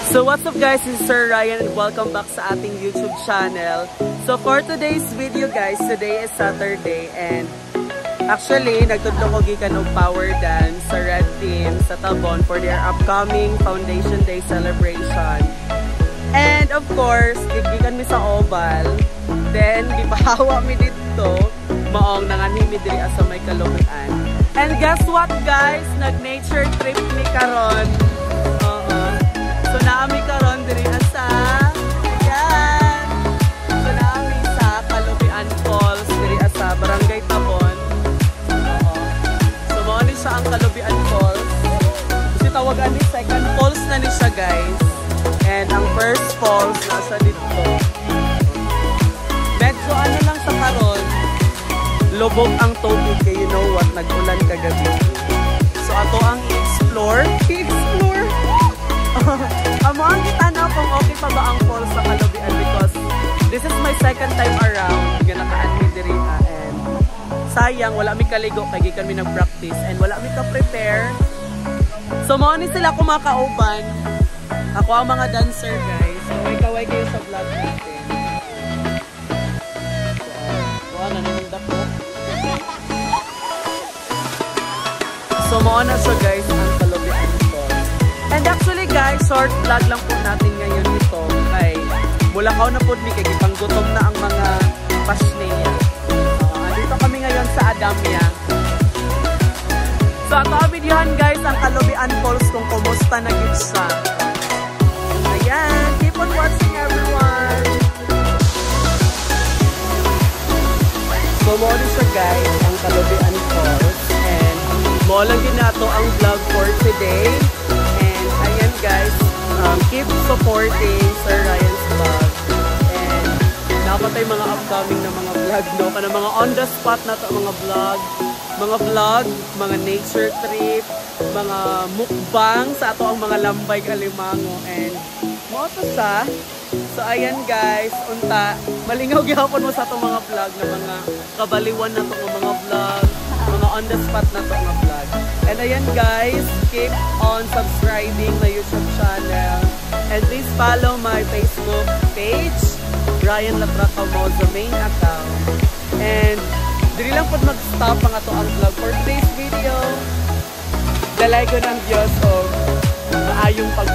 So what's up guys, this is Sir Ryan and welcome back sa ating YouTube channel. So for today's video guys, today is Saturday and actually nagtudlo ko gikan og power dance sa Red Team sa Tabon for their upcoming Foundation Day celebration. And of course, gigikan mi sa Oval. Then gipahawa mi dito, maong nanganhimi diri sa may Kaluguan. And guess what guys, nag-nature trip mi karon. So naami karon diri sa ayan. So naami sa Kaluguan Falls diri sa Barangay Tabon. So mao ni siya ang Kaluguan Falls. Kasi tawagan ni second falls na ni siya guys. And ang first falls nasa dito. Medyo ano lang sa karon. Lubog ang tubig kay you know what, nag-ulan kagabi. So ato ang i-explore. Amo ang kitanaw kung okay pa ba ang falls sa Kaluguan because this is my second time around nga naka-anmi diri and sayang wala mi kaligo kay gikan mi nag-practice and wala mi ka-prepare. So mao ni sila kumakauban. Ako ang mga dancer guys. So may kaway kayo sa vlog natin. So ano nanundak ko. So mao na siya guys ang Kaluguan. And actually guys, short vlog lang po natin ngayon ito kay Bulacau na po ni kay gipanggutom na ang mga pasneya. Dito kami ngayon sa Adamya. So ato ang videohan guys ang Kaluguan Falls kung kumusta na gid siya. Ayan, keep on watching everyone. So mo din siya guys ang Kaluguan Falls and mo lang din nato ang vlog for today. Ayan guys, keep supporting Sir Ryan's vlog and dapat ay mga upcoming na mga vlog no, kana mga on the spot na to mga vlog, mga nature trip, mga mukbang sa ato ang mga lambay Alimango and mo to sa. So ayan guys, unta malingaw gyapon mo sa ato mga vlog na mga kabaliwan na to mga vlog, mga on the spot na to mga vlog. And ayan guys, keep on subscribing my YouTube channel. And please follow my Facebook page, Ryan Latraca mo sa main account. And dili lang po mag-stop ang ato ang vlog for today's video. Dalay ko ng Diyos o maayong pag